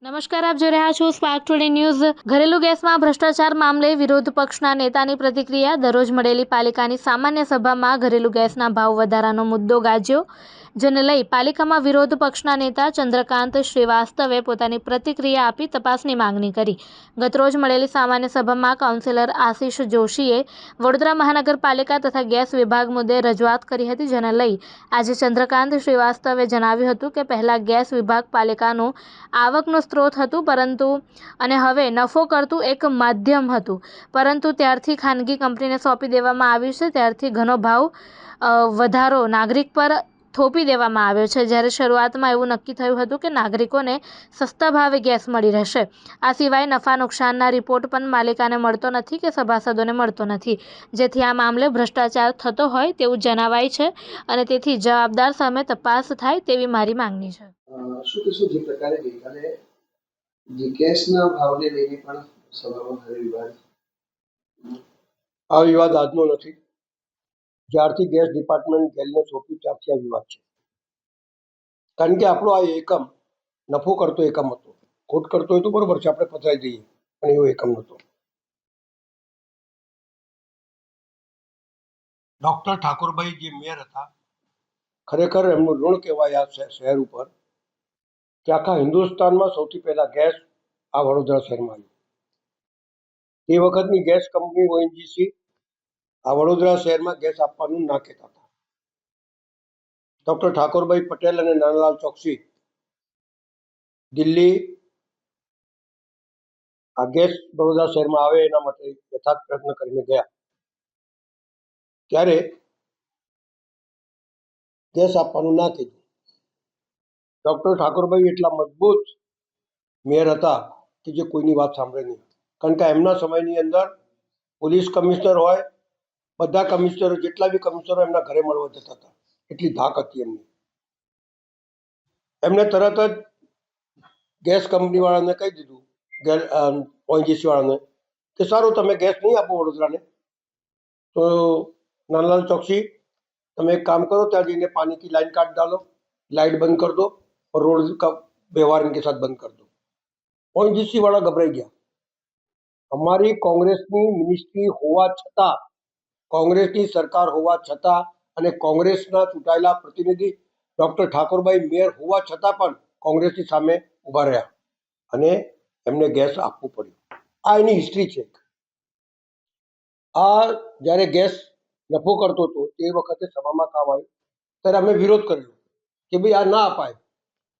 નમસ્કાર, આપ જોઈ રહ્યા છો સ્પાર્ક ટુડે ન્યૂઝ। ઘરેલુ ગેસમાં ભ્રષ્ટાચાર મામલે વિરોધ પક્ષના નેતાની પ્રતિક્રિયા। દરરોજ મળેલી પાલિકાની સામાન્ય સભામાં ઘરેલુ ગેસના ભાવ વધારાનો મુદ્દો ગાજ્યો, જેને લઈ પાલિકામાં વિરોધ પક્ષના નેતા ચંદ્રકાંત શ્રીવાસ્તવે પોતાની પ્રતિક્રિયા આપી તપાસની માંગણી કરી। ગતરોજ મળેલી સામાન્ય સભામાં કાઉન્સિલર આશિષ જોશીએ વડોદરા મહાનગરપાલિકા તથા ગેસ વિભાગ મુદ્દે રજૂઆત કરી હતી, જેને લઈ આજે ચંદ્રકાંત શ્રીવાસ્તવે જણાવ્યું હતું કે પહેલા ગેસ વિભાગ પાલિકાનું આવકનો સ્ત્રોત હતું, પરંતુ અને હવે નફો કરતું એક માધ્યમ હતું, પરંતુ ત્યારથી ખાનગી કંપનીને સોંપી દેવામાં આવ્યું છે, ત્યારથી ઘણો ભાવ વધારો નાગરિક પર થોપી દેવામાં આવ્યો છે। જ્યારે શરૂઆતમાં એવું નક્કી થયું હતું કે નાગરિકોને સસ્તા ભાવે ગેસ મળી રહેશે। આ સિવાય નફા નુકસાનના રિપોર્ટ પણ પાલિકાને મળતો નથી કે સભાસદોને મળતો નથી, જેથી આ મામલે ભ્રષ્ટાચાર થતો હોય તેવું જણાવાય છે અને તેથી જવાબદાર સામે તપાસ થાય તેવી મારી માંગણી છે। શું કહેશો જે પ્રકારે ગઈકાલે જે ગેસના ભાવને લઈને પણ સભામાં વિવાદ? આ વિવાદ આજનો નથી, જ્યારથી ગેસ ડિપાર્ટમેન્ટ ગેલને સોંપ્યું ત્યારથી આ વિવાદ છે। કારણ કે આપણો આ એકમ નફો કરતો એકમ હતો, ખોટ કરતો હોય તો બરોબર છે, આપણે પથરાઈ જઈએ, પણ એવો એકમ નહોતો। ડૉક્ટર ઠાકોરભાઈ જે મેયર હતા, ખરેખર એમનું ઋણ કહેવાય આ શહેર ઉપર કે આખા હિન્દુસ્તાનમાં સૌથી પહેલા ગેસ આ વડોદરા શહેરમાં આવ્યું। એ વખતની ગેસ કંપની ઓએનજીસી આ વડોદરા શહેરમાં ગેસ આપવાનું ના કહેતા હતા। ડૉક્ટર ઠાકોરભાઈ પટેલ અને નાનાલાલ ચોકસી દિલ્હી આ ગેસ વડોદરા શહેરમાં આવે એના માટે યથાર્થ પ્રયત્ન કરીને ગયા, ત્યારે ગેસ આપવાનું ના કીધું। ડૉક્ટર ઠાકોરભાઈ એટલા મજબૂત મેયર હતા કે જે કોઈની વાત સાંભળે નહીં, કારણ કે એમના સમયની અંદર પોલીસ કમિશનર હોય, બધા કમિશનરો જેટલા બી કમિશનરો એમના ઘરે મળવા જતા હતા, એટલી ધાક હતી એમની। એમને તરત જ ગેસ કંપની વાળાને કહી દીધું, ઓએનજીસી વાળાને, કે સારું તમે ગેસ નહીં આપો વડોદરાને તો નાનાલાલ ચોકસી તમે एक काम करो, ત્યાં જઈને पानी की लाइन काट डालो, लाइट बंद कर दो और रोड का व्यवहार इनके साथ बंद कर दो। ओएनजीसी वाला घबराई गया। हमारी कांग्रेसની મિનિસ્ટ્રી હોવા છતાં, કોંગ્રેસની સરકાર હોવા છતાં અને કોંગ્રેસના ચૂંટાયેલા પ્રતિનિધિ ડૉક્ટર ઠાકોરભાઈ મેયર હોવા છતાં પણ કોંગ્રેસની સામે ઊભા રહ્યા અને એમને ગેસ આપવું પડ્યું। આ એની હિસ્ટ્રી છે। આ જ્યારે ગેસ નફો કરતો હતો તે વખતે સભામાં કામ આવ્યું ત્યારે અમે વિરોધ કર્યો કે ભાઈ આ ના અપાય।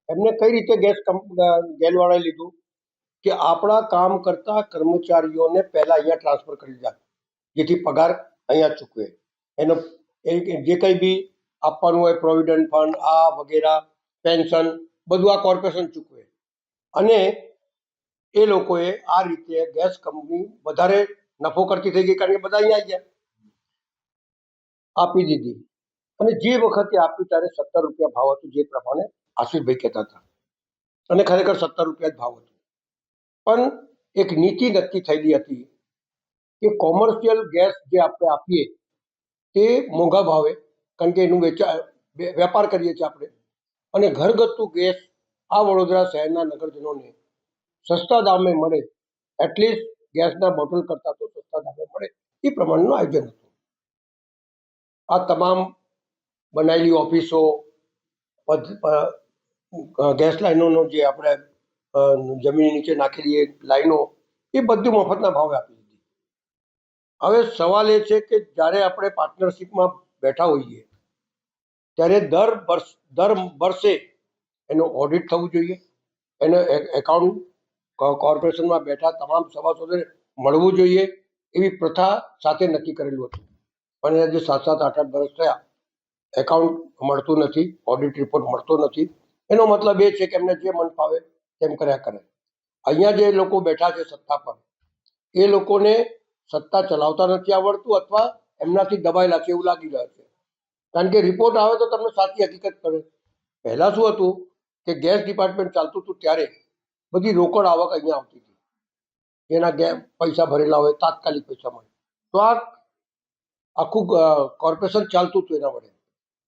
એમને કઈ રીતે ગેલવાળાએ લીધું કે આપણા કામ કરતા કર્મચારીઓને પહેલા અહીંયા ટ્રાન્સફર કરી દીધા, જેથી પગાર અહીંયા ચૂકવે, એનો જે કંઈ બી આપવાનું હોય પ્રોવિડન્ટ ફંડ આ વગેરે પેન્શન બધું આ કોર્પોરેશન ચૂકવે, અને એ લોકોએ આ રીતે ગેસ કંપની વધારે નફો કરતી થઈ ગઈ, કારણ કે બધા અહીંયા આવી ગયા, આપી દીધી। અને જે વખતે આપ્યું ત્યારે 17 રૂપિયા ભાવ હતું, જે પ્રમાણે આશિષભાઈ કહેતા હતા, અને ખરેખર 17 રૂપિયા જ ભાવ હતો। પણ એક નીતિ નક્કી થયેલી હતી કે કોમર્શિયલ ગેસ જે આપણે આપીએ તે મોંઘા ભાવે, કારણ કે એનું વેપાર કરીએ છીએ આપણે, અને ઘરગથ્થુ ગેસ આ વડોદરા શહેરના નગરજનોને સસ્તા દામે મળે, એટલીસ્ટ ગેસના બોટલ કરતાં તો સસ્તા દામે મળે, એ પ્રમાણેનું આયોજન હતું। આ તમામ બનાવેલી ઓફિસો, ગેસ લાઈનોનો જે આપણે જમીન નીચે નાખેલી લાઈનો, એ બધું મફતના ભાવે આપી દીધી। હવે સવાલ એ છે કે જ્યારે આપણે પાર્ટનરશિપમાં બેઠા હોઈએ ત્યારે દર વર્ષે એનું ઓડિટ થવું જોઈએ, એને એકાઉન્ટ કોર્પોરેશનમાં બેઠા તમામ સભાસદોને મળવું જોઈએ, એવી પ્રથા સાથે નક્કી કરેલું હતું। પણ આજે 7-8 વર્ષ થયા, એકાઉન્ટ મળતું નથી, ઓડિટ રિપોર્ટ મળતો નથી। એનો મતલબ એ છે કે એમને જે મન ફાવે તેમ કર્યા કરે। અહીંયા જે લોકો બેઠા છે સત્તા પર, એ લોકોને સત્તા ચલાવતા નથી આવડતું, અથવા એમનાથી દબાયેલા છે એવું લાગી રહ્યા છે, કારણ કે રિપોર્ટ આવે તો તમને સાચી હકીકત પડે। પહેલાં શું હતું કે ગેસ ડિપાર્ટમેન્ટ ચાલતું હતું ત્યારે બધી રોકડ આવક અહીંયા આવતી હતી, જેના પૈસા ભરેલા હોય તાત્કાલિક પૈસા મળે, તો આ આખું કોર્પોરેશન ચાલતું હતું એના વડે।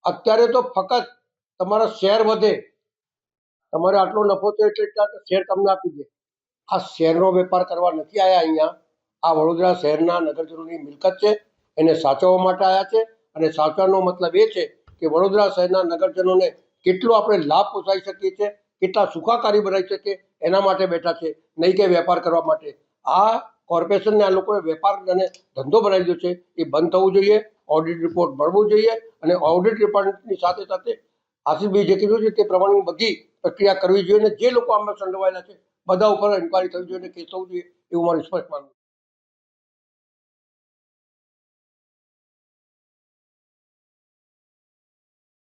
અત્યારે તો ફક્ત તમારા શેર વધે તમારે આટલો નફો તો એટલા શેર તમને આપી દે. આ શેરનો વેપાર કરવા નથી આવ્યા અહીંયા. આ વડોદરા શહેરના નગરજનોની મિલકત છે, એને સાચવવા માટે આવ્યા છે. અને સાચવવાનો મતલબ એ છે કે વડોદરા શહેરના નગરજનોને કેટલો આપણે લાભ પહોંચાડી શકીએ છીએ, કેટલા સુખાકારી બનાવી શકીએ, એના માટે બેઠા છે, નહીં કે વેપાર કરવા માટે. આ કોર્પોરેશનને આ લોકોએ વેપાર અને ધંધો બનાવી દીધો છે, એ બંધ થવું જોઈએ. ઓડિટ રિપોર્ટ મળવું જોઈએ અને ઓડિટ રિપોર્ટની સાથે સાથે આશીષભાઈ જે કીધું છે તે પ્રમાણેની બધી પ્રક્રિયા કરવી જોઈએ અને જે લોકો આમાં સંડોવાયેલા છે બધા ઉપર ઇન્કવાયરી થવી જોઈએ અને કેસ થવું જોઈએ એવું મારું સ્પષ્ટ માનવું છે.